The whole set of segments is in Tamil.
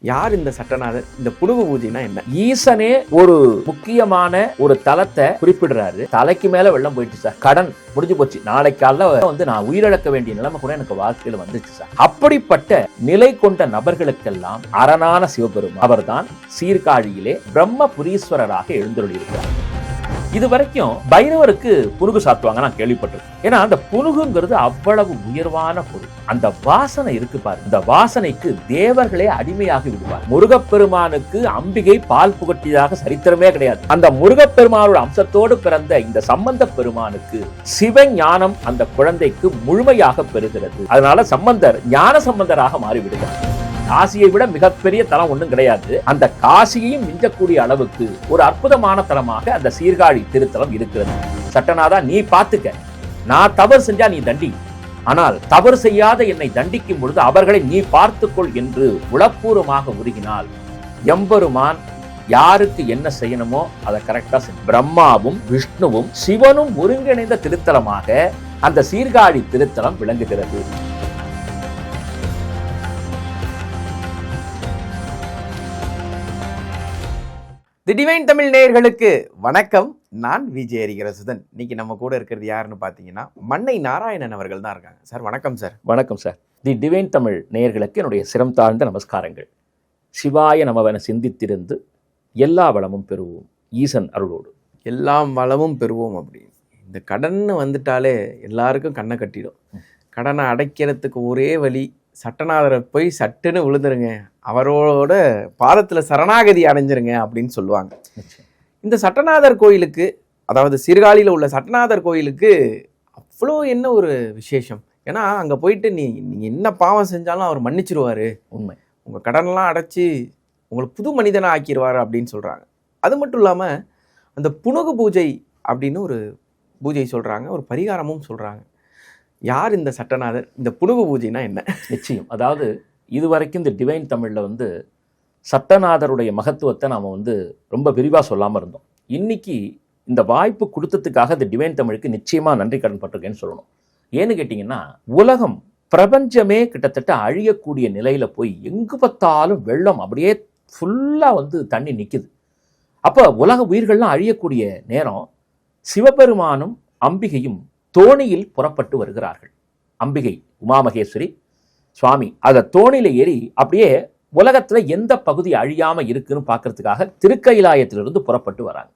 யார் இந்த சட்டநாதர்? இந்த புனுகு பூஜைனா என்ன? ஈசனே ஒரு முக்கியமான ஒரு தலத்தை குறிப்பிடுறாரு. தலைக்கு மேல வெள்ளம் போயிடுச்சு சார், கடன் முடிஞ்சு போச்சு, நாளைக்கு காலைல நான் உயிரிழக்க வேண்டிய நிலைமை கூட எனக்கு வாழ்க்கையில வந்துச்சு சார். அப்படிப்பட்ட நிலை கொண்ட நபர்களுக்கெல்லாம் அரணான சிவபெருமான் அவர்தான் சீர்காழியிலே பிரம்மபுரீஸ்வரராக எழுந்தருளியிருக்கிறார். இது வரைக்கும் பைரவருக்கு புனுகு சாத்துவாங்க நான் கேள்விப்பட்டிருக்கேன். ஏன்னா அந்த புனுகுங்கிறது அவ்வளவு உயர்வான பொருள். அந்த வாசனை இருக்கு பாரு, இந்த வாசனைக்கு தேவர்களே அடிமையாகி விடுவார். முருகப்பெருமானுக்கு அம்பிகை பால் புகட்டியதாக சரித்திரமே கிடையாது. அந்த முருகப்பெருமானோட அம்சத்தோடு பிறந்த இந்த சம்பந்த பெருமானுக்கு சிவஞானம் அந்த குழந்தைக்கு முழுமையாக பெறுகிறது. அதனால சம்பந்தர் ஞான சம்பந்தராக மாறிவிடுகிறார். காசியை விட மிகப்பெரிய தலம் ஒன்றும் கிடையாது. அந்த காசியையும் மிஞ்சக்கூடிய அளவுக்கு ஒரு அற்புதமான தலமாக அந்த சீர்காழி திருத்தலம் இருக்கிறது. சட்டநாதா, நீ பார்த்துக்க, நான் தவறு செஞ்சா நீ தண்டி, ஆனால் தவறு செய்யாத என்னை தண்டிக்கும் பொழுது அவர்களை நீ பார்த்துக்கொள் என்று உளப்பூர்வமாக உருகினால் எம்பெருமான் யாருக்கு என்ன செய்யணுமோ அதை கரெக்டா செய்யும். பிரம்மாவும் விஷ்ணுவும் சிவனும் ஒருங்கிணைந்த திருத்தலமாக அந்த சீர்காழி திருத்தலம் விளங்குகிறது. தி டிவைன் தமிழ் நேயர்களுக்கு வணக்கம். நான் விஜய் ஹரிஹரசுதன். இன்னைக்கு நம்ம கூட இருக்கிறது யாருன்னு பார்த்தீங்கன்னா மன்னை நாராயணன் அவர்கள் தான் இருக்காங்க. சார் வணக்கம். சார் வணக்கம் சார். தி டிவைன் தமிழ் நேயர்களுக்கு என்னுடைய சிரம் தாழ்ந்த நமஸ்காரங்கள். சிவாய நமவென சிந்தித்திருந்து எல்லா வளமும் பெறுவோம் ஈசன் அருளோடு. எல்லாம் வளமும் பெறுவோம் அப்படின்னு இந்த கடன் வந்துட்டாலே எல்லாருக்கும் கண்ணை கட்டிடும். கடனை அடைக்கிறதுக்கு ஒரே வழி, சட்டநாதரை போய் சட்டுன்னு விழுந்துருங்க, அவரோட பாதத்தில் சரணாகதி அடைஞ்சிருங்க அப்படின்னு சொல்லுவாங்க. இந்த சட்டநாதர் கோயிலுக்கு, அதாவது சீர்காழியில் உள்ள சட்டநாதர் கோயிலுக்கு அவ்வளோ என்ன ஒரு விசேஷம். ஏன்னா அங்கே போயிட்டு நீங்கள் என்ன பாவம் செஞ்சாலும் அவர் மன்னிச்சிருவார், உண்மை, உங்கள் கடனெல்லாம் அடைச்சி உங்களை புது மனிதனாக ஆக்கிடுவார் அப்படின்னு சொல்கிறாங்க. அது மட்டும் இல்லாமல் அந்த புனுகு பூஜை அப்படின்னு ஒரு பூஜை சொல்கிறாங்க, ஒரு பரிகாரமும் சொல்கிறாங்க. யார் இந்த சட்டநாதர்? இந்த புனுகு பூஜைனா என்ன? நிச்சயம். அதாவது இதுவரைக்கும் இந்த டிவைன் தமிழில் சட்டநாதருடைய மகத்துவத்தை நாம் ரொம்ப விரிவாக சொல்லாமல் இருந்தோம். இன்னைக்கு இந்த வாய்ப்பு கொடுத்ததுக்காக இந்த டிவைன் தமிழுக்கு நிச்சயமாக நன்றி கடன் பட்டிருக்கேன்னு சொல்லணும். ஏன்னு கேட்டிங்கன்னா, உலகம் பிரபஞ்சமே கிட்டத்தட்ட அழியக்கூடிய நிலையில் போய் எங்கு பார்த்தாலும் வெள்ளம் அப்படியே ஃபுல்லாக தண்ணி நிற்குது. அப்போ உலக உயிர்கள்லாம் அழியக்கூடிய நேரம் சிவபெருமானும் அம்பிகையும் தோணியில் புறப்பட்டு வருகிறார்கள். அம்பிகை உமாமகேஸ்வரி சுவாமி அதை தோணியில ஏறி அப்படியே உலகத்துல எந்த பகுதி அழியாம இருக்குன்னு பார்க்கறதுக்காக திருக்கைலாயத்திலிருந்து புறப்பட்டு வராங்க.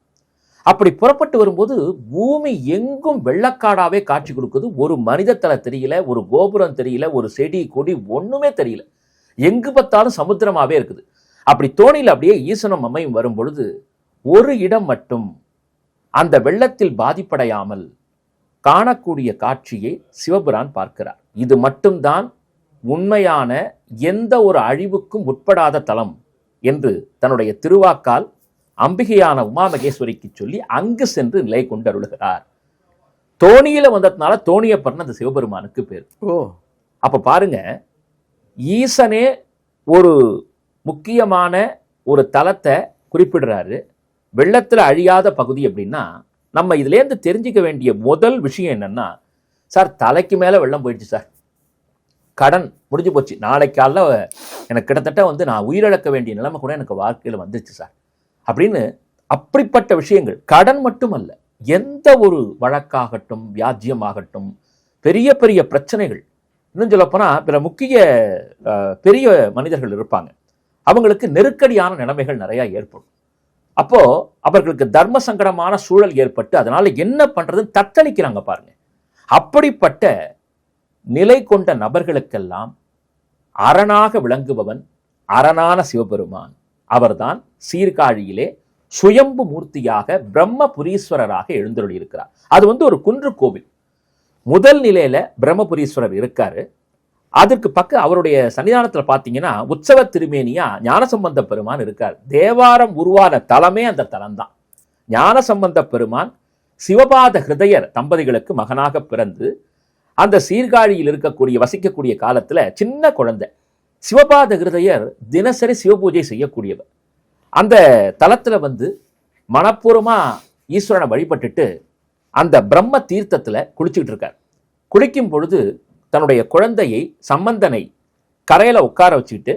அப்படி புறப்பட்டு வரும்போது பூமி எங்கும் வெள்ளக்காடாவே காட்சி கொடுக்குது. ஒரு மனித தலை தெரியல, ஒரு கோபுரம் தெரியல, ஒரு செடி கொடி ஒண்ணுமே தெரியல, எங்கு பார்த்தாலும் சமுத்திரமாவே இருக்குது. அப்படி தோணியில் அப்படியே ஈசனும் அம்மையும் வரும் பொழுது ஒரு இடம் மட்டும் அந்த வெள்ளத்தில் பாதிப்படையாமல் காணக்கூடிய காட்சியை சிவபிரான் பார்க்கிறார். இது மட்டும்தான் உண்மையான எந்த ஒரு அழிவுக்கும் உட்படாத தலம் என்று தன்னுடைய திருவாக்கால் அம்பிகையான உமாமகேஸ்வரிக்கு சொல்லி அங்கு சென்று நிலை கொண்டு அருளுகிறார். தோணியில வந்ததுனால தோணியப்பர்னு அந்த சிவபெருமானுக்கு பேர். அப்ப பாருங்க, ஈசனே ஒரு முக்கியமான ஒரு தலத்தை குறிப்பிடுறாரு. வெள்ளத்துல அழியாத பகுதி அப்படின்னா நம்ம இதுலேருந்து தெரிஞ்சுக்க வேண்டிய முதல் விஷயம் என்னன்னா, சார் தலைக்கு மேலே வெள்ளம் போயிடுச்சு சார், கடன் முடிஞ்சு போச்சு, நாளைக்கு காலைல எனக்கு கிட்டத்தட்ட நான் உயிரிழக்க வேண்டிய நிலைமை கூட எனக்கு வாழ்க்கையில் வந்துச்சு சார் அப்படின்னு. அப்படிப்பட்ட விஷயங்கள் கடன் மட்டுமல்ல, எந்த ஒரு வழக்காகட்டும், வியாஜ்யமாகட்டும், பெரிய பெரிய பிரச்சனைகள், இன்னும் சொல்லப்போனால் பிற முக்கிய பெரிய மனிதர்கள் இருப்பாங்க, அவங்களுக்கு நெருக்கடியான நிலைமைகள் நிறையா ஏற்படும். அப்போ அவர்களுக்கு தர்ம சங்கடமான சூழல் ஏற்பட்டு அதனால என்ன பண்றதுன்னு தத்தளிக்கிறாங்க பாருங்க. அப்படிப்பட்ட நிலை கொண்ட நபர்களுக்கெல்லாம் அரணாக விளங்குபவன் அரணான சிவபெருமான் அவர்தான் சீர்காழியிலே சுயம்பு மூர்த்தியாக பிரம்மபுரீஸ்வரராக எழுந்தருளியிருக்கிறார். அது ஒரு குன்று கோவில். முதல் நிலையில பிரம்மபுரீஸ்வரர் இருக்காரு. அதற்கு பக்கம் அவருடைய சன்னிதானத்தில் பார்த்தீங்கன்னா உற்சவ திருமேனியா ஞானசம்பந்த பெருமான் இருக்கார். தேவாரம் உருவான தலமே அந்த தலம்தான். ஞானசம்பந்த பெருமான் சிவபாத ஹிருதயர் தம்பதிகளுக்கு மகனாக பிறந்து அந்த சீர்காழியில் இருக்கக்கூடிய வசிக்கக்கூடிய காலத்துல சின்ன குழந்தை. சிவபாத ஹிருதயர் தினசரி சிவபூஜை செய்யக்கூடியவர். அந்த தலத்துல மனப்பூர்வமா ஈஸ்வரனை வழிபட்டுட்டு அந்த பிரம்ம தீர்த்தத்துல குளிச்சுக்கிட்டு இருக்கார். குளிக்கும் பொழுது தன்னுடைய குழந்தையை சம்பந்தனை கரையில உட்கார வச்சுக்கிட்டு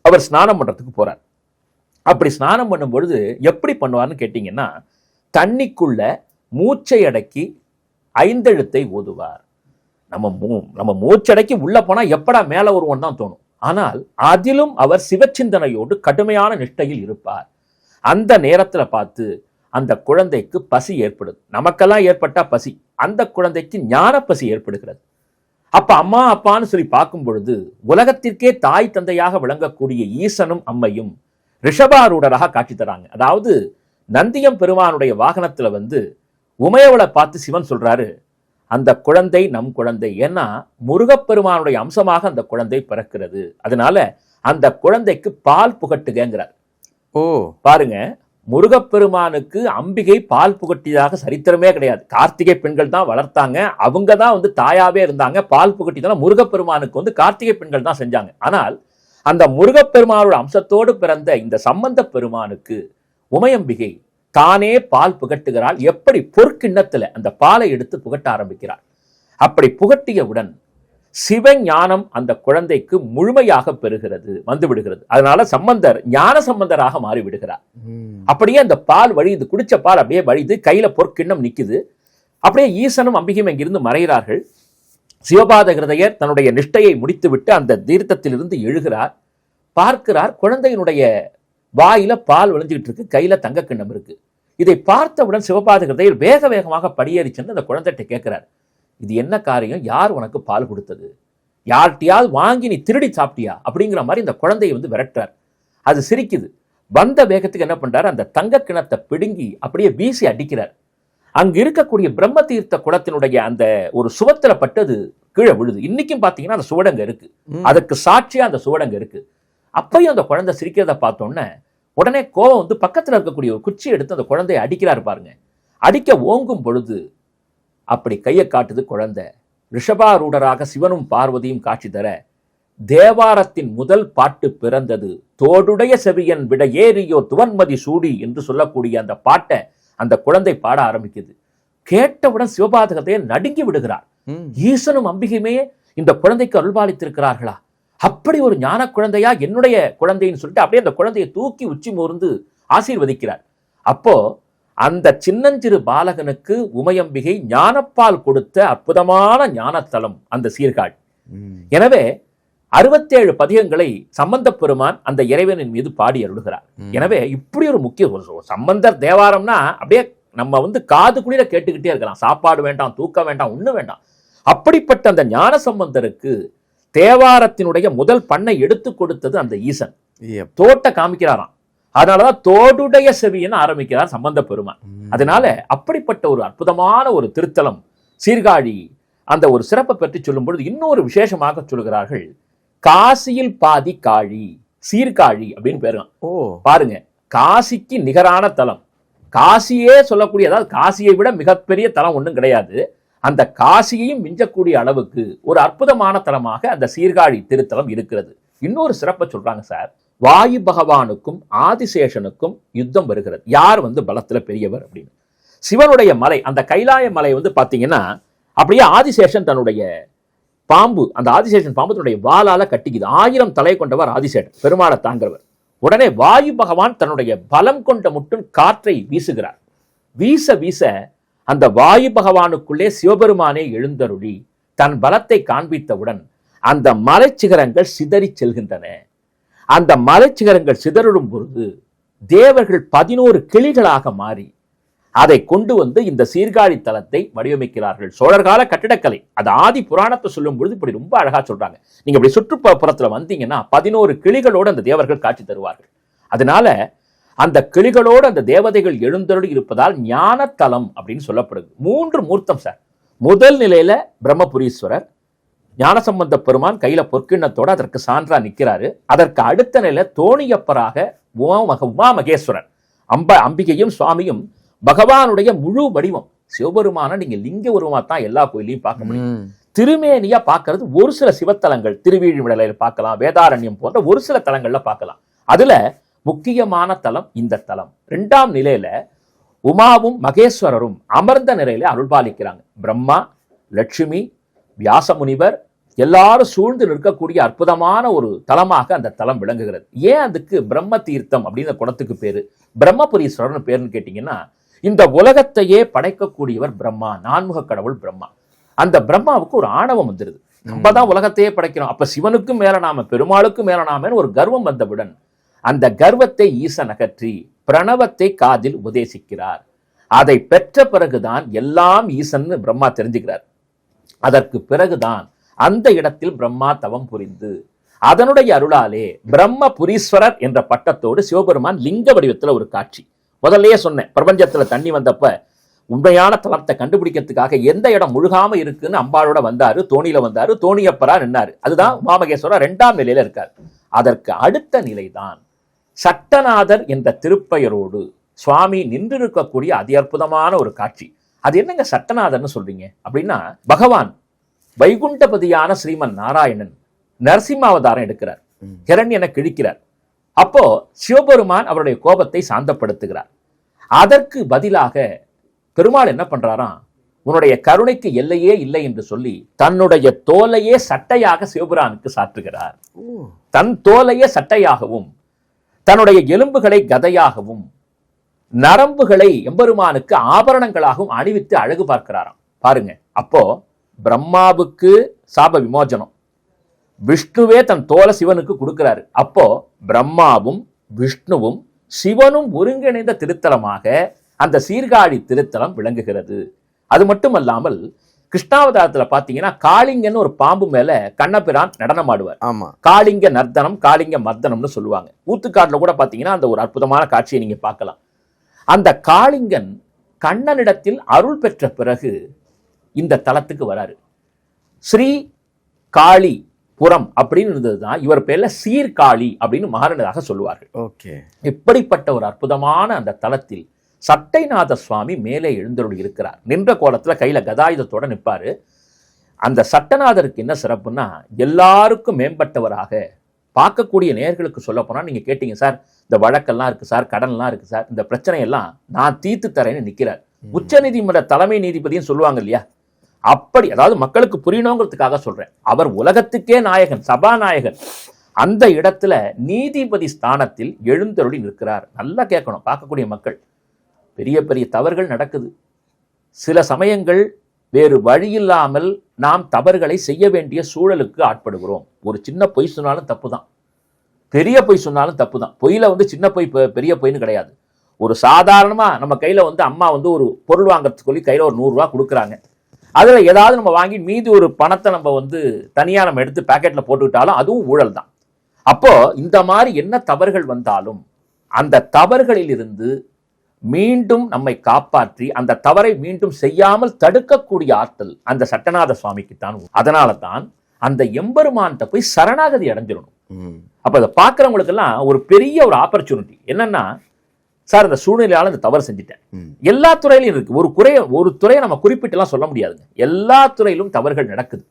அவர் ஸ்நானம் பண்றதுக்கு போறார். அப்படி ஸ்நானம் பண்ணும் பொழுது எப்படி பண்ணுவார்னு கேட்டீங்கன்னா, தண்ணிக்குள்ள மூச்சை அடக்கி 5 எழுத்தை ஓதுவார். நம்ம மூச்சடக்கி உள்ள போனா எப்படா மேல வருவோம் தான் தோணும். ஆனால் அதிலும் அவர் சிவச்சிந்தனையோடு கடுமையான நிஷ்டையில் இருப்பார். அந்த நேரத்துல பார்த்து அந்த குழந்தைக்கு பசி ஏற்படுது. நமக்கெல்லாம் ஏற்பட்டா பசி, அந்த குழந்தைக்கு ஞான பசி ஏற்படுகிறது. அப்ப அம்மா அப்பான்னு சொல்லி பார்க்கும் பொழுது உலகத்திற்கே தாய் தந்தையாக விளங்கக்கூடிய ஈசனும் அம்மையும் ரிஷபாரூடராக காட்சி தராங்க. அதாவது நந்தியம் பெருமானுடைய வாகனத்துல உமையவளை பார்த்து சிவன் சொல்றாரு, அந்த குழந்தை நம் குழந்தை. ஏன்னா முருகப்பெருமானுடைய அம்சமாக அந்த குழந்தை பிறக்கிறது. அதனால அந்த குழந்தைக்கு பால் புகட்டுகிறார். ஓ பாருங்க, முருகப்பெருமானுக்கு அம்பிகை பால் புகட்டியதாக சரித்திரமே கிடையாது. கார்த்திகை பெண்கள் தான் வளர்த்தாங்க, அவங்க தான் தாயாவே இருந்தாங்க. பால் புகட்டி தான் முருகப்பெருமானுக்கு கார்த்திகை பெண்கள் தான் செஞ்சாங்க. ஆனால் அந்த முருகப்பெருமானோட அம்சத்தோடு பிறந்த இந்த சம்பந்த பெருமானுக்கு உமையம்பிகை தானே பால் புகட்டுகிறாள். எப்படி? பொற்கிண்ணத்துல அந்த பாலை எடுத்து புகட்ட ஆரம்பிக்கிறாள். அப்படி புகட்டியவுடன் சிவஞானம் அந்த குழந்தைக்கு முழுமையாக பெறுகிறது, விடுகிறது. அதனால சம்பந்தர் ஞான சம்பந்தராக மாறிவிடுகிறார். அப்படியே அந்த பால் வழியுது, குடிச்ச பால் அப்படியே வழிது, கையில பொற்கிண்ணம் நிக்குது. அப்படியே ஈசனும் அம்பிகையும் இங்கிருந்து மறைகிறார்கள். சிவபாத ஹிருதயர் தன்னுடைய நிஷ்டையை முடித்துவிட்டு அந்த தீர்த்தத்திலிருந்து எழுகிறார். பார்க்கிறார், குழந்தையினுடைய வாயில பால் விளைஞ்சிட்டு இருக்கு, கையில தங்க கிண்ணம் இருக்கு. இதை பார்த்தவுடன் சிவபாத ஹிருதயர் வேக வேகமாக படியேறி சென்று அந்த குழந்தைகிட்ட கேட்கிறார், இது என்ன காரியம்? யார் உனக்கு பால் கொடுத்தது? யார்கிட்டயாவது வாங்கி நீ திருடி சாப்பிட்டியா? அப்படிங்கிற மாதிரி இந்த குழந்தையை விரட்டுறார். அது சிரிக்குது. வந்த வேகத்துக்கு என்ன பண்றாரு, அந்த தங்க கிணத்தை பிடுங்கி அப்படியே வீசி அடிக்கிறார். அங்க இருக்கக்கூடிய பிரம்ம தீர்த்த குளத்தினுடைய அந்த ஒரு சுவத்துல பட்டது கீழே விழுது. இன்னைக்கும் பாத்தீங்கன்னா அந்த சுவடங்க இருக்கு, அதுக்கு சாட்சியா அந்த சுவடங்க இருக்கு. அப்பயும் அந்த குழந்தை சிரிக்கிறத பார்த்தோன்னே உடனே கோவம் பக்கத்துல இருக்கக்கூடிய ஒரு குச்சி எடுத்து அந்த குழந்தையை அடிக்கிறாரு. பாருங்க, அடிக்க ஓங்கும் பொழுது அப்படி கையை காட்டுது குழந்தை. ரிஷபாரூடராக சிவனும் பார்வதியும் காட்சி தர, தேவாரத்தின் முதல் பாட்டு பிறந்தது, தோடுடைய செவியன் விட ஏறியோ துவன்மதி சூடி என்று சொல்லக்கூடிய அந்த பாட்டை அந்த குழந்தை பாட ஆரம்பிக்குது. கேட்டவுடன் சிவபாதகத்தையே நடுங்கி விடுகிறார். ஈசனும் அம்பிகையுமே இந்த குழந்தைக்கு அருள்பாலித்திருக்கிறார்களா? அப்படி ஒரு ஞான குழந்தையா என்னுடைய குழந்தைன்னு சொல்லிட்டு அப்படியே அந்த குழந்தையை தூக்கி உச்சி மோர்ந்து ஆசீர்வதிக்கிறார். அப்போ அந்த சின்னஞ்சிறு பாலகனுக்கு உமையம்பிகை ஞானப்பால் கொடுத்த அற்புதமான ஞானத்தலம் அந்த சீர்காழி. எனவே 67 பதிகங்களை சம்பந்த பெருமான் அந்த இறைவனின் மீது பாடி அருளுகிறார். எனவே இப்படி ஒரு முக்கிய சம்பந்தர் தேவாரம்னா அப்படியே நம்ம காது குளிர கேட்டுக்கிட்டே இருக்கலாம். சாப்பாடு வேண்டாம், தூக்கம் வேண்டாம், ஒண்ணு வேண்டாம். அப்படிப்பட்ட அந்த ஞான சம்பந்தருக்கு தேவாரத்தினுடைய முதல் பண்ணை எடுத்து கொடுத்தது அந்த ஈசன். தோட்ட காமிக்கிறாராம். அதனாலதான் தோடுடைய செவின்னு ஆரம்பிக்கிறார் சம்பந்த பெருமான். அதனால அப்படிப்பட்ட ஒரு அற்புதமான ஒரு திருத்தலம் சீர்காழி. அந்த ஒரு சிறப்பை பற்றி சொல்லும் பொழுது இன்னொரு விசேஷமாக சொல்கிறார்கள், காசியில் பாதி காழி, சீர்காழி அப்படின்னு பேரு. பாருங்க, காசிக்கு நிகரான தலம். காசியே சொல்லக்கூடிய, அதாவது காசியை விட மிகப்பெரிய தலம் ஒன்றும் கிடையாது. அந்த காசியையும் மிஞ்சக்கூடிய அளவுக்கு ஒரு அற்புதமான தலமாக அந்த சீர்காழி திருத்தலம் இருக்கிறது. இன்னொரு சிறப்பை சொல்றாங்க சார், வாயு பகவானுக்கும் ஆதிசேஷனுக்கும் யுத்தம் வருகிறது. யார் பலத்துல பெரியவர் அப்படின்னு. சிவனுடைய மலை, அந்த கைலாய மலை பாத்தீங்கன்னா அப்படியே ஆதிசேஷன் தன்னுடைய பாம்பு, அந்த ஆதிசேஷன் பாம்பு தன்னுடைய வாளால கட்டிக்குது. 1000 தலை கொண்டவர் ஆதிசேஷன், பெருமாளை தாங்கிறவர். உடனே வாயு பகவான் தன்னுடைய பலம் கொண்ட மட்டும் காற்றை வீசுகிறார். வீச வீச அந்த வாயு பகவானுக்குள்ளே சிவபெருமானே எழுந்தருளி தன் பலத்தை காண்பித்தவுடன் அந்த மலைச்சிகரங்கள் சிதறி செல்கின்றன. அந்த மலைச்சிகரங்கள் சிதறும் பொழுது தேவர்கள் 11 கிளிகளாக மாறி அதை கொண்டு இந்த சீர்காழி தலத்தை வடிவமைக்கிறார்கள். சோழர்கால கட்டிடக்கலை, அது ஆதி புராணத்தை சொல்லும் பொழுது இப்படி ரொம்ப அழகா சொல்றாங்க. நீங்க இப்படி சுற்றுப்புறத்துல வந்தீங்கன்னா 11 கிளிகளோடு அந்த தேவர்கள் காட்சி தருவார்கள். அதனால அந்த கிளிகளோடு அந்த தேவதைகள் எழுந்தருளி இருப்பதால் ஞானத்தலம் அப்படின்னு சொல்லப்படுது. 3 மூர்த்தம் சார். முதல் நிலையில பிரம்மபுரீஸ்வரர், ஞானசம்பந்த பெருமான் கையில பொற்கிண்ணத்தோடு அதற்கு சான்றா நிற்கிறாரு. அதற்கு அடுத்த நிலையில தோணியப்பராக உமா மகேஸ்வரர், அம்பிகையும் சுவாமியும் பகவானுடைய முழு வடிவம். சிவபெருமான நீங்க லிங்க உருவமா தான் எல்லா கோயிலையும் பார்க்க முடியும். திருமேனியா பார்க்கறது ஒரு சில சிவத்தலங்கள், திருவீழிமிடலையில பார்க்கலாம், வேதாரண்யம் போன்ற ஒரு சில தலங்கள்ல பார்க்கலாம். அதுல முக்கியமான தலம் இந்த தலம். 2ஆம் நிலையில உமாவும் மகேஸ்வரரும் அமர்ந்த நிலையில அருள்பாலிக்கிறாங்க. பிரம்மா, லட்சுமி, வியாசமுனிவர், எல்லாரும் சூழ்ந்து நிற்கக்கூடிய அற்புதமான ஒரு தலமாக அந்த தலம் விளங்குகிறது. ஏன் அதுக்கு பிரம்ம தீர்த்தம் அப்படின்னு குளத்துக்கு பேரு, பிரம்மபுரீஸ்வரர்னு பேருன்னு கேட்டீங்கன்னா, இந்த உலகத்தையே படைக்கக்கூடியவர் பிரம்மா, நான்முக கடவுள் பிரம்மா. அந்த பிரம்மாவுக்கு ஒரு ஆணவம் வந்துருது, நம்ம தான் உலகத்தையே படைக்கிறோம், அப்ப சிவனுக்கும் மேல நாம, பெருமாளுக்கும் மேல நாம ஒரு கர்வம் வந்தவுடன் அந்த கர்வத்தை ஈசன் அகற்றி பிரணவத்தை காதில் உபதேசிக்கிறார். அதை பெற்ற பிறகுதான் எல்லாம் ஈசன் பிரம்மா தெரிஞ்சுக்கிறார். அதற்கு பிறகுதான் அந்த இடத்தில் பிரம்மா தவம் புரிந்து அதனுடைய அருளாலே பிரம்மபுரீஸ்வரர் என்ற பட்டத்தோடு சிவபெருமான் லிங்க வடிவத்துல ஒரு காட்சி. முதல்லயே சொன்னேன், பிரபஞ்சத்துல தண்ணி வந்தப்ப உண்மையான தலத்தை கண்டுபிடிக்கிறதுக்காக எந்த இடம் முழுகாம இருக்குன்னு அம்பாளோட வந்தாரு, தோணியில வந்தாரு, தோணியப்பரா நின்னாரு. அதுதான் உமாமகேஸ்வரர் 2ஆம் நிலையில இருக்கார். அதற்கு அடுத்த நிலைதான் சட்டநாதர் என்ற திருப்பெயரோடு சுவாமி நின்று இருக்கக்கூடிய அதி அற்புதமான ஒரு காட்சி. அது என்னங்க சட்டநாதர்னு சொல்றீங்க அப்படின்னா, பகவான் வைகுண்டபதியான ஸ்ரீமன் நாராயணன் நரசிம்மாவதாரம் எடுக்கிறார், ஹிரண்யனை கிழிக்கிறார். அப்போ சிவபெருமான் அவருடைய கோபத்தை சாந்தப்படுத்துகிறார். அதற்கு பதிலாக பெருமாள் என்ன பண்றாராம், உன்னுடைய கருணைக்கு எல்லையே இல்லை என்று சொல்லி தன்னுடைய தோலையே சட்டையாக சிவபெருமானுக்கு சாற்றுகிறார். தன் தோலையே சட்டையாகவும் தன்னுடைய எலும்புகளை கதையாகவும் நரம்புகளை எம்பெருமானுக்கு ஆபரணங்களாகவும் அணிவித்து அழகு பார்க்கிறாராம். பாருங்க, அப்போ பிரம்மாவுக்கு சாப விமோசனம், விஷ்ணுவே தன் தோலை சிவனுக்கு கொடுக்கிறாரு. அப்போ பிரம்மாவும் விஷ்ணுவும் சிவனும் ஒருங்கிணைந்த திருத்தலமாக அந்த சீர்காழி திருத்தலம் விளங்குகிறது. அது மட்டுமல்லாமல் கிருஷ்ணாவதாரத்துல பாத்தீங்கன்னா காளிங்கன்னு ஒரு பாம்பு மேல கண்ணபிரான் நடனம் ஆடுவார். ஆமா, காளிங்க நர்த்தனம், காளிங்க மர்தனம்னு சொல்லுவாங்க. ஊத்துக்காட்டுல கூட பாத்தீங்கன்னா அந்த ஒரு அற்புதமான காட்சியை நீங்க பார்க்கலாம். அந்த காளிங்கன் கண்ணனிடத்தில் அருள் பெற்ற பிறகு இந்த தலத்துக்கு வராரு. ஸ்ரீ காளி புறம் அப்படின்னு இருந்ததுதான் இவர் பேர்ல சீர்காழி அப்படின்னு மாறினதாக சொல்லுவார்கள். ஓகே, இப்படிப்பட்ட ஒரு அற்புதமான அந்த தலத்தில் சட்டைநாத சுவாமி மேலே எழுந்தருளி இருக்கிறார். நின்ற கோலத்துல கையில கதாயுதத்தோட நிற்பாரு. அந்த சட்டநாதருக்கு என்ன சிறப்புன்னா, எல்லாருக்கும் மேம்பட்டவராக, பார்க்கக்கூடிய நேயர்களுக்கு சொல்ல போனா, நீங்க கேட்டீங்க சார், இந்த வழக்கெல்லாம் இருக்கு சார், கடன்லாம் இருக்கு சார், இந்த பிரச்சனையெல்லாம் நான் தீர்த்து தரேன்னு நிற்கிறார். உச்ச நீதிமன்ற தலைமை நீதிபதினு சொல்லுவாங்க இல்லையா, அப்படி, அதாவது மக்களுக்கு புரியணுங்கிறதுக்காக சொல்றேன். அவர் உலகத்துக்கே நாயகன், சபாநாயகன். அந்த இடத்துல நீதிபதி ஸ்தானத்தில் எழுந்தருளி நிற்கிறார். நல்லா கேட்கணும் பார்க்கக்கூடிய மக்கள். பெரிய பெரிய தவறுகள் நடக்குது. சில சமயங்கள் வேறு வழியில்லாமல் நாம் தவறுகளை செய்ய வேண்டிய சூழலுக்கு ஆட்படுகிறோம். ஒரு சின்ன பொய் சொன்னாலும் தப்பு தான், பெரிய பொய் சொன்னாலும் தப்பு தான். பொய்யில சின்ன பொய் பெரிய பொய்னு கிடையாது. ஒரு சாதாரணமா நம்ம கையில அம்மா ஒரு பொருள் வாங்கறதுக்கு சொல்லி கையில ஒரு 100 ரூபா கொடுக்குறாங்க. அதுல ஏதாவது நம்ம வாங்கி மீதி ஒரு பணத்தை நம்ம தனியா நம்ம எடுத்து பாக்கெட்ல போட்டுக்கிட்டாலும் அதுவும் ஊழல் தான். அப்போ இந்த மாதிரி என்ன தவறுகள் வந்தாலும் அந்த தவறுகளில் இருந்து மீண்டும் நம்மை காப்பாற்றி அந்த தவறை மீண்டும் செய்யாமல் தடுக்கக்கூடிய ஆற்றல் அந்த சட்டநாத சுவாமிக்கு தான். அதனால தான் அந்த எம்பெருமான்கிட்ட போய் சரணாகதி அடைஞ்சிடணும். அப்ப அதை பார்க்கறவங்களுக்கு எல்லாம் ஒரு பெரிய ஒரு ஆப்பர்ச்சுனிட்டி என்னன்னா, சார் இந்த சூழ்நிலையால இந்த தவறு செஞ்சுட்டேன். எல்லா துறையிலும் இருக்கு. ஒரு துறையை நம்ம குறிப்பிட்டு எல்லாம் சொல்ல முடியாதுங்க. எல்லா துறையிலும் தவறுகள் நடக்குது.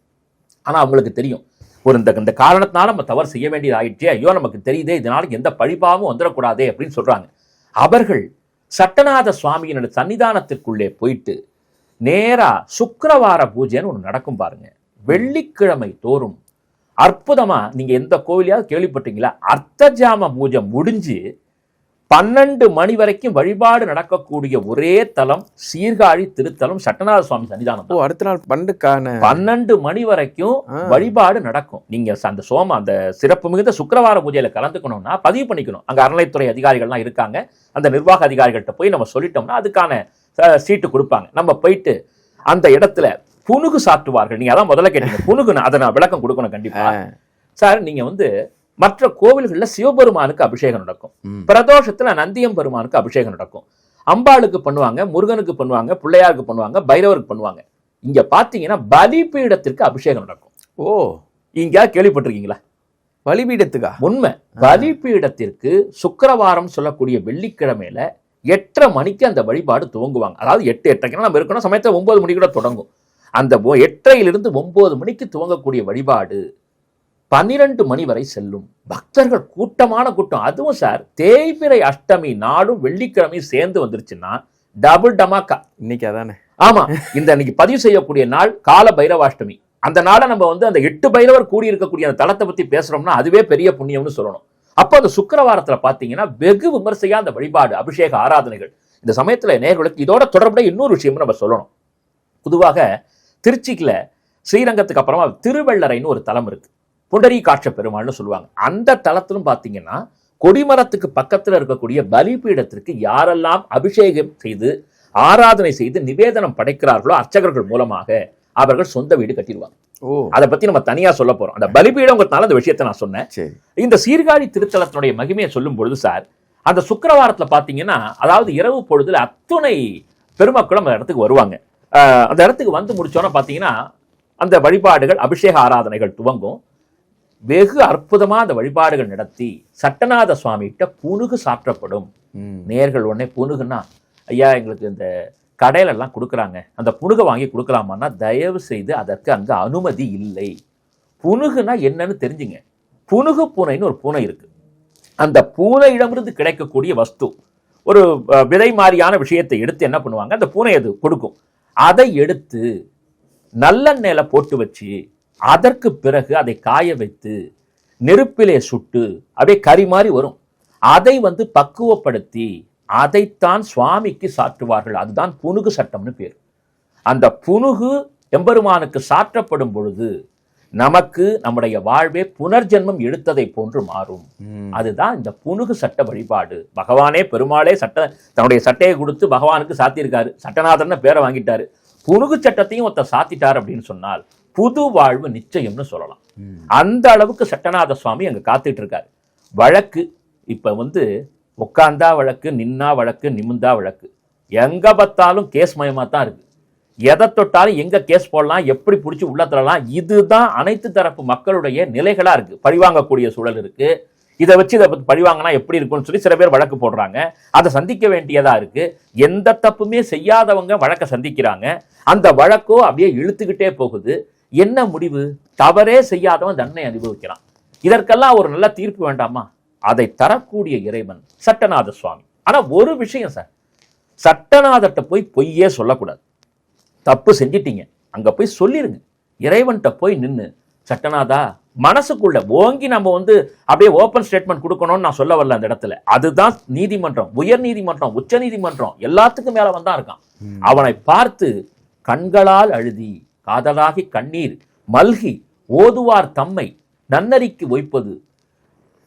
ஆனா அவங்களுக்கு தெரியும், இந்த காரணத்தினால நம்ம தவறு செய்ய வேண்டியது ஆயிடுச்சே, ஐயோ நமக்கு தெரியுதே, இதனால எந்த பழிபாவும் வந்துடக்கூடாதே அப்படின்னு சொல்றாங்க. அவர்கள் சட்டநாத சுவாமியினுடைய சன்னிதானத்திற்குள்ளே போயிட்டு நேரா சுக்கிரவார பூஜைன்னு ஒன்று நடக்கும் பாருங்க. வெள்ளிக்கிழமை தோறும் அற்புதமா, நீங்க எந்த கோவிலையாவது கேள்விப்பட்டீங்களா, அர்த்தஜாம பூஜை முடிஞ்சு 12 மணி வரைக்கும் வழிபாடு நடக்கக்கூடிய ஒரே தலம் சீர்காழி திருத்தலம் சட்டநாத சுவாமி சன்னிதானம். அடுத்த நாள் 12 மணி வரைக்கும் வழிபாடு நடக்கும். நீங்க அந்த சிறப்பு மிகுந்த சுக்கிரவார பூஜையில கலந்துக்கணும்னா பதிவு பண்ணிக்கணும். அங்க அறநிலைத்துறை அதிகாரிகள்லாம் இருக்காங்க. அந்த நிர்வாக அதிகாரிகள்கிட்ட போய் நம்ம சொல்லிட்டோம்னா அதுக்கான சீட்டு கொடுப்பாங்க. நம்ம போயிட்டு அந்த இடத்துல புனுகு சாட்டுவார்கள். நீங்க அதான் முதல்ல கேட்டீங்க, புனுகுன்னு அதை நான் விளக்கம் கொடுக்கணும் கண்டிப்பா. சார் நீங்க மற்ற கோவில்கள்ல சிவபெருமானுக்கு அபிஷேகம் நடக்கும், பிரதோஷத்துல நந்தியம் பெருமானுக்கு அபிஷேகம் நடக்கும், அம்பாளுக்கு பண்ணுவாங்க, முருகனுக்கு பண்ணுவாங்க, பிள்ளையாருக்கு பண்ணுவாங்க, பைரவருக்கு பண்ணுவாங்க. இங்க பாத்தீங்கன்னா பலிபீடத்திற்கு அபிஷேகம் நடக்கும். ஓ, இங்க கேள்விப்பட்டிருக்கீங்களா? பலிபீடத்துக்கா? உண்மை. பலிபீடத்திற்கு சுக்கிரவாரம் சொல்லக்கூடிய வெள்ளிக்கிழமையில 8:30 மணிக்கு அந்த வழிபாடு துவங்குவாங்க. அதாவது 8:30 நம்ம இருக்கணும், சமயத்தை 9 மணி கூட தொடங்கும். அந்த 8:30 9 மணிக்கு துவங்கக்கூடிய வழிபாடு 12 மணி வரை செல்லும். பக்தர்கள் கூட்டமான கூட்டம். அதுவும் சார் தேய்பிறை அஷ்டமி நாளும் வெள்ளிக்கிழமையும் சேர்ந்து வந்துருச்சுன்னா டபுள் டமாக்கா. இன்னைக்கு அதானே? ஆமா, இன்னைக்கு பதிவு செய்யக்கூடிய நாள் கால பைரவாஷ்டமி. அந்த நாளை நம்ம வந்து அந்த 8 பைரவர் கூடி இருக்கக்கூடிய அந்த தலத்தை பத்தி பேசுறோம்னா அதுவே பெரிய புண்ணியம்னு சொல்லணும். அப்போ அந்த சுக்கிரவாரத்துல பாத்தீங்கன்னா வெகு விமர்சையா அந்த வழிபாடு, அபிஷேக ஆராதனைகள். இந்த சமயத்துல நேயர்களுக்கு இதோட தொடர்புடைய இன்னொரு விஷயமும் நம்ம சொல்லணும். பொதுவாக திருச்சிக்குல ஸ்ரீரங்கத்துக்கு அப்புறமா திருவள்ளரைன்னு ஒரு தலம் இருக்கு, புண்டரீகாட்ச பெருமாள்னு சொல்லுவாங்க. அந்த தலத்திலும் பாத்தீங்கன்னா கொடிமரத்துக்கு பக்கத்துல இருக்கக்கூடிய பலிபீடத்திற்கு யாரெல்லாம் அபிஷேகம் செய்து ஆராதனை செய்து நிவேதனம் படைக்கிறார்களோ அர்ச்சகர்கள் மூலமாக அவர்கள் சொந்த வீடு கட்டிடுவாங்க. அதை பத்தி நம்ம தனியா சொல்ல போறோம். அந்த பலிபீடங்கிறதுனால அந்த விஷயத்தை நான் சொன்னேன். இந்த சீர்காழி திருத்தலத்தினுடைய மகிமையை சொல்லும் பொழுது சார், அந்த சுக்கிரவாரத்துல பாத்தீங்கன்னா, அதாவது இரவு பொழுதுல அத்துணை பெருமக்களும் அந்த இடத்துக்கு வருவாங்க. அந்த இடத்துக்கு வந்து முடிச்சோன்னா பாத்தீங்கன்னா அந்த வழிபாடுகள், அபிஷேக ஆராதனைகள் துவங்கும். வெகு அற்புதமா அந்த வழிபாடுகள் நடத்தி சட்டநாத சுவாமிகிட்ட புனுகு சாற்றப்படும். நேர்கள் உடனே புனுகுன்னா, ஐயா எங்களுக்கு இந்த கடையில எல்லாம் கொடுக்குறாங்க, அந்த புனுகை வாங்கி கொடுக்கலாமான்னா தயவு செய்து அதற்கு அங்க அனுமதி இல்லை. புனுகுனா என்னன்னு தெரிஞ்சுங்க. புனுகு பூனைன்னு ஒரு பூனை இருக்கு. அந்த பூனையிடமிருந்து கிடைக்கக்கூடிய வஸ்து, ஒரு விதை மாதிரியான விஷயத்தை எடுத்து என்ன பண்ணுவாங்க, அந்த பூனை அது கொடுக்கும். அதை எடுத்து நல்லெண்ணெயில போட்டு வச்சு அதற்கு பிறகு அதை காய வைத்து நெருப்பிலே சுட்டு அப்படியே கறி மாதிரி வரும். அதை வந்து பக்குவப்படுத்தி அதைத்தான் சுவாமிக்கு சாற்றுவார்கள். அதுதான் புனுகு சட்டம்னு பேர். அந்த புனுகு எம்பெருமானுக்கு சாற்றப்படும் பொழுது நமக்கு நம்முடைய வாழ்வே புனர்ஜென்மம் எடுத்ததை போன்று மாறும். அதுதான் இந்த புனுகு சட்ட வழிபாடு. பகவானே பெருமாளே தன்னுடைய சட்டையை கொடுத்து பகவானுக்கு சாத்தியிருக்காரு, சட்டநாதன் பேரை வாங்கிட்டாரு. புனுகு சட்டத்தையும் ஒருத்தர் சாத்திட்டார் அப்படின்னு சொன்னால் புது வாழ்வு நிச்சயம்னு சொல்லலாம். அந்த அளவுக்கு சட்டநாத சுவாமி அங்க காத்துட்டு இருக்காரு. வழக்கு இப்ப வந்து உட்கார்ந்தா வழக்கு, நின்னா வழக்கு, நிமிந்தா வழக்கு, எங்க பார்த்தாலும் கேஸ் மயமா தான் இருக்கு. எதை தொட்டாலும் எங்க கேஸ் போடலாம், எப்படி பிடிச்சி உள்ள தரலாம், இதுதான் அனைத்து தரப்பு மக்களுடைய நிலைகளா இருக்கு. பழிவாங்கக்கூடிய சூழல் இருக்கு. இதை வச்சு இதை பழிவாங்கினா எப்படி இருக்கும்னு சொல்லி சில பேர் வழக்கு போடுறாங்க. அதை சந்திக்க வேண்டியதா இருக்கு. எந்த தப்புமே செய்யாதவங்க வழக்கை சந்திக்கிறாங்க. அந்த வழக்கோ அப்படியே இழுத்துக்கிட்டே போகுது. என்ன முடிவு? தவறே செய்யாதவன் தண்டனை அனுபவிக்கிறான். இதற்கெல்லாம் ஒரு நல்ல தீர்ப்பு வேண்டாமா? அதை தரக்கூடிய இறைவன் சட்டநாத சுவாமி. ஆனா ஒரு விஷயம் சார், சட்டநாதர்கிட்ட போய் பொய்யே சொல்லக்கூடாது. தப்பு செஞ்சிட்டீங்க, அங்க போய் சொல்லிருங்க. இறைவன்கிட்ட போய் நின்று, சட்டநாதா, மனசுக்குள்ள ஓங்கி நம்ம வந்து அப்படியே ஓப்பன் ஸ்டேட்மெண்ட் கொடுக்கணும்னு நான் சொல்ல வரல அந்த இடத்துல. அதுதான் நீதிமன்றம், உயர் நீதிமன்றம், உச்ச நீதிமன்றம், எல்லாத்துக்கும் மேல வந்தா இருக்கான். அவனை பார்த்து கண்களால் அழுதி காதலாகி கண்ணீர் மல்கி ஓதுவார் தம்மை நன்னறிக்கு ஒய்ப்பது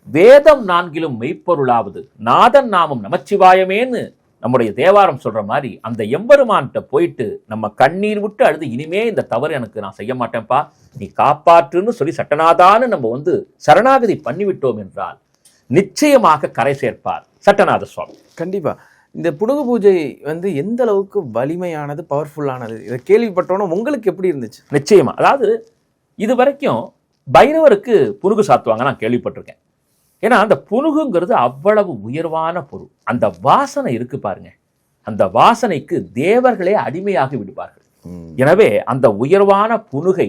வேதம் 4 மெய்ப்பொருளாவது நாதன் நாமம் நமச்சிவாயமேன்னு நம்முடைய தேவாரம் சொல்ற மாதிரி அந்த எம்பெருமான்கிட்ட போயிட்டு நம்ம கண்ணீர் விட்டு அழுது, இனிமே இந்த தவறு எனக்கு நான் செய்ய மாட்டேன்ப்பா, நீ காப்பாற்றுன்னு சொல்லி சட்டநாதான்னு நம்ம வந்து சரணாகதி பண்ணிவிட்டோம் என்றால் நிச்சயமாக கரை சேர்ப்பார் சட்டநாத சுவாமி. கண்டிப்பா. இந்த புனுகு பூஜை வந்து எந்த அளவுக்கு வலிமையானது, பவர்ஃபுல்லானது, இதை கேள்விப்பட்டோன்னா உங்களுக்கு எப்படி இருந்துச்சு? நிச்சயமா. அதாவது இது வரைக்கும் பைரவருக்கு புனுகு சாத்துவாங்க நான் கேள்விப்பட்டிருக்கேன். ஏன்னா அந்த புனுகுங்கிறது அவ்வளவு உயர்வான பொருள். அந்த வாசனை இருக்கு பாருங்க, அந்த வாசனைக்கு தேவர்களே அடிமையாகி விடுவார்கள். எனவே அந்த உயர்வான புனுகை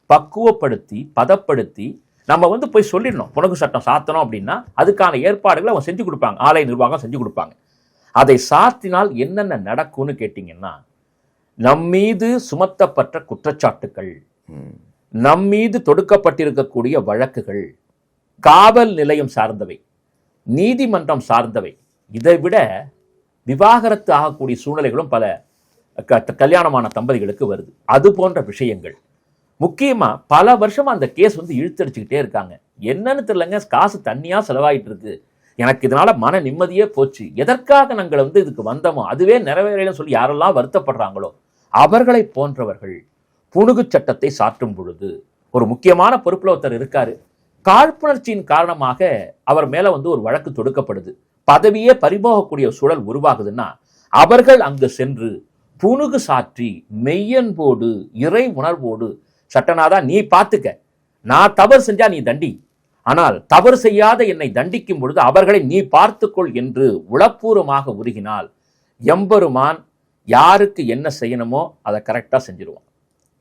பக்குவப்படுத்தி பதப்படுத்தி நம்ம வந்து போய் சொல்லிடணும். புனுகு சட்டம் சாத்தணும் அப்படின்னா அதுக்கான ஏற்பாடுகளை அவங்க செஞ்சு கொடுப்பாங்க, ஆலய நிர்வாகம் செஞ்சு கொடுப்பாங்க. அதை சாத்தினால் என்னென்ன நடக்கும்னு கேட்டீங்கன்னா, நம்மீது சுமத்தப்பட்ட குற்றச்சாட்டுகள், நம்மீது தொடுக்கப்பட்டிருக்கக்கூடிய வழக்குகள், காவல் நிலையம் சார்ந்தவை, நீதிமன்றம் சார்ந்தவை, இதை விட விவாகரத்து ஆகக்கூடிய சூழ்நிலைகளும் பல கல்யாணமான தம்பதிகளுக்கு வருது. அது போன்ற விஷயங்கள் முக்கியமா பல வருஷமா அந்த கேஸ் வந்து இழுத்தடிச்சுக்கிட்டே இருக்காங்க. என்னன்னு தெரியலங்க, காசு தண்ணியா செலவாயிட்டு இருக்கு, எனக்கு இதனால மன நிம்மதியே போச்சு, எதற்காக நாங்கள் வந்து இதுக்கு வந்தோமோ அதுவே நிறைவேறலன்னு சொல்லி யாரெல்லாம் வருத்தப்படுறாங்களோ அவர்களை போன்றவர்கள் புனுகு சட்டத்தை சாற்றும் பொழுது ஒரு முக்கியமான பொறுப்புல ஒருத்தர் இருக்காரு. காழ்ப்புணர்ச்சியின் காரணமாக அவர் மேல வந்து ஒரு வழக்கு தொடுக்கப்படுது, பதவியே பறிபோகக்கூடிய சூழல் உருவாகுதுன்னா அவர்கள் அங்கு சென்று புனுகு சாற்றி மெய்யன்போடு இறை உணர்வோடு, சட்டநாதா நீ பார்த்துக்க, நான் தவறு செஞ்சா நீ தண்டி, ஆனால் தவறு செய்யாத என்னை தண்டிக்கும் பொழுது அவர்களை நீ பார்த்துக்கொள் என்று உளப்பூர்வமாக உருகினால் எம்பெருமான் யாருக்கு என்ன செய்யணுமோ அதை கரெக்டா செஞ்சிருவான்.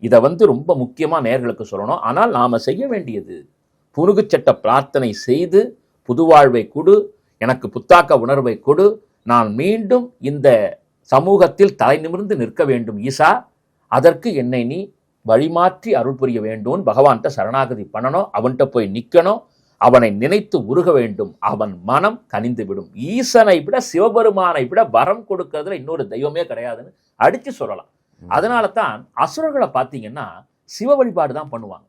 இதை வந்து ரொம்ப முக்கியமா நேயர்களுக்கு சொல்லணும். ஆனால் நாம செய்ய வேண்டியது புனுகு சட்ட பிரார்த்தனை செய்து புதுவாழ்வை கொடு, எனக்கு புத்தாக்க உணர்வை கொடு, நான் மீண்டும் இந்த சமூகத்தில் தலை நிமிர்ந்து நிற்க வேண்டும் ஈசா, அதற்கு என்னை நீ வழிமாற்றி அருள் புரிய வேண்டும், பகவான்கிட்ட சரணாகதி பண்ணணும், அவன்கிட்ட போய் நிற்கணும், அவனை நினைத்து உருக வேண்டும், அவன் மனம் கனிந்து விடும். ஈசனை விட சிவபெருமானை விட வரம் கொடுக்கறதுல இன்னொரு தெய்வமே கிடையாதுன்னு அடிச்சு சொல்லலாம். அதனால தான் அசுரர்களை பார்த்தீங்கன்னா சிவ வழிபாடு தான் பண்ணுவாங்க.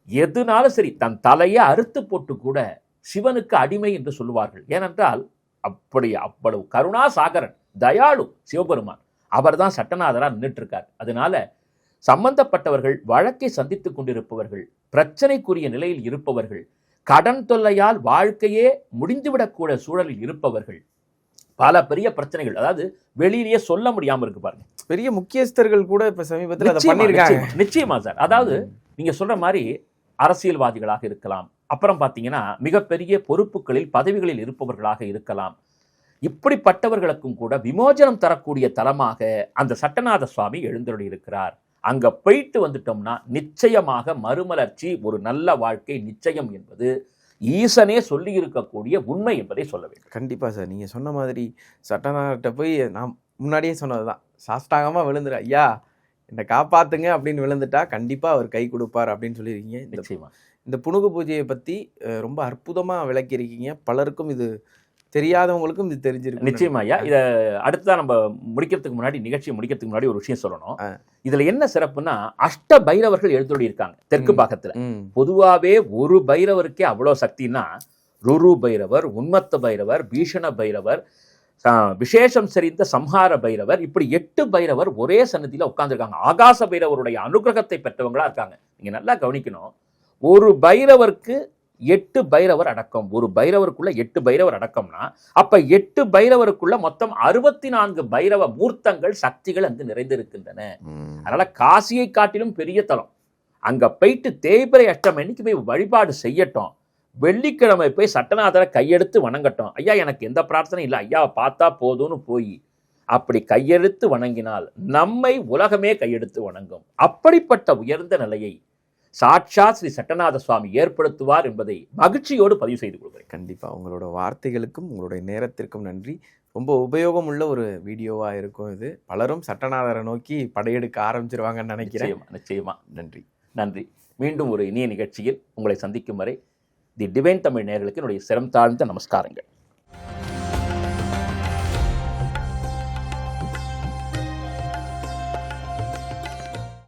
எதுனாலும் சரி தன் தலையை அறுத்து போட்டு கூட சிவனுக்கு அடிமை என்று சொல்லுவார்கள். ஏனென்றால் அவ்வளவு கருணாசாகரன், தயாளு சிவபெருமான். அவர் தான் சட்டநாதரா நின்றுட்டு இருக்கார். அதனால சம்பந்தப்பட்டவர்கள், வழக்கை சந்தித்துக் கொண்டிருப்பவர்கள், பிரச்சனைக்குரிய நிலையில் இருப்பவர்கள், கடன் தொல்லையால் வாழ்க்கையே முடிந்துவிடக்கூட சூழலில் இருப்பவர்கள், பல பெரிய பிரச்சனைகள், அதாவது வெளியிலேயே சொல்ல முடியாம இருக்கு பாருங்க. பெரிய முக்கியஸ்தர்கள் கூட இப்ப சமீபத்தில் அதை பண்ணிருக்காங்க. நிச்சயமா சார். அதாவது நீங்க சொல்ற மாதிரி அரசியல்வாதிகளாக இருக்கலாம், அப்புறம் பாத்தீங்கன்னா மிகப்பெரிய பொறுப்புகளில் பதவிகளில் இருப்பவர்களாக இருக்கலாம். இப்படிப்பட்டவர்களுக்கும் கூட விமோசனம் தரக்கூடிய தலமாக அந்த சட்டநாத சுவாமி எழுந்தருளி இருக்கிறார். அங்க போயிட்டு வந்துட்டோம்னா நிச்சயமாக மறுமலர்ச்சி, ஒரு நல்ல வாழ்க்கை நிச்சயம் என்பது ஈசனே சொல்லி இருக்கக்கூடிய உண்மை என்பதை சொல்ல வேண்டும். கண்டிப்பா சார், நீங்க சொன்ன மாதிரி சட்டநாதர்கிட்ட போய் நான் முன்னாடியே சொன்னதுதான், சாஷ்டாங்கமா விழுந்துரு, ஐயா என்னை காப்பாத்துங்க அப்படின்னு விழுந்துட்டா கண்டிப்பா அவர் கை கொடுப்பார் அப்படின்னு சொல்லியிருக்கீங்க. நிச்சயமா இந்த புனுகு பூஜையை பத்தி ரொம்ப அற்புதமா விளக்கியிருக்கீங்க. பலருக்கும் இது தெரியாதவங்களுக்கும் இது தெரிஞ்சிருக்கு. நிச்சயமா ஐயா. இதை அடுத்ததான் நம்ம முடிக்கிறதுக்கு முன்னாடி, நிகழ்ச்சியை முடிக்கிறதுக்கு முன்னாடி ஒரு விஷயம் சொல்லணும். இதுல என்ன சிறப்புன்னா, அஷ்ட பைரவர்கள் எழுந்தொழி இருக்காங்க தெற்கு பாகத்துல. பொதுவாவே ஒரு பைரவருக்கே அவ்வளவு சக்தின்னா, ருரு பைரவர், உன்மத்த பைரவர், பீஷண பைரவர், விசேஷம் செறிந்த சம்ஹார பைரவர், இப்படி 8 பைரவர் ஒரே சன்னதியில உட்கார்ந்துருக்காங்க. ஆகாச பைரவருடைய அனுகிரகத்தை பெற்றவங்களா இருக்காங்க. நீங்க நல்லா கவனிக்கணும், ஒரு பைரவருக்கு 8 பைரவர் அடக்கம். ஒரு பைரவருக்குள்ள 8 பைரவர் அடக்கம்னா அப்ப 8 பைரவருக்குள்ள மொத்தம் 64 பைரவ மூர்த்தங்கள், சக்திகள் அங்கு நிறைந்திருக்கின்றன. அதனால காசியை காட்டிலும் பெரிய தலம். அங்க போயிட்டு தேய்பிறை அஷ்டமி அன்னைக்கு போய் வழிபாடு செய்யட்டும். வெள்ளிக்கிழமை போய் சட்டநாதரை கையெடுத்து வணங்கட்டும். ஐயா எனக்கு எந்த பிரார்த்தனையும் இல்லை, ஐயாவை பார்த்தா போதும்னு போய் அப்படி கையெடுத்து வணங்கினால் நம்மை உலகமே கையெடுத்து வணங்கும். அப்படிப்பட்ட உயர்ந்த நிலையை சாட்சாத் ஸ்ரீ சட்டநாத சுவாமி ஏற்படுத்துவார் என்பதை மகிழ்ச்சியோடு பதிவு செய்து கொள்கிறேன். கண்டிப்பா உங்களோட வார்த்தைகளுக்கும் உங்களுடைய நேரத்திற்கும் நன்றி. ரொம்ப உபயோகம் உள்ள ஒரு வீடியோவா இருக்கும் இது. பலரும் சட்டநாதரை நோக்கி படையெடுக்க ஆரம்பிச்சிருவாங்கன்னு நினைக்கிறேன். நிச்சயமா. நன்றி. நன்றி. மீண்டும் ஒரு இனிய நிகழ்ச்சியில் உங்களை சந்திக்கும் வரை தி டிவைன் தமிழ் நேயர்களுக்கு என்னுடைய சிரம் தாழ்ந்த நமஸ்காரங்கள்.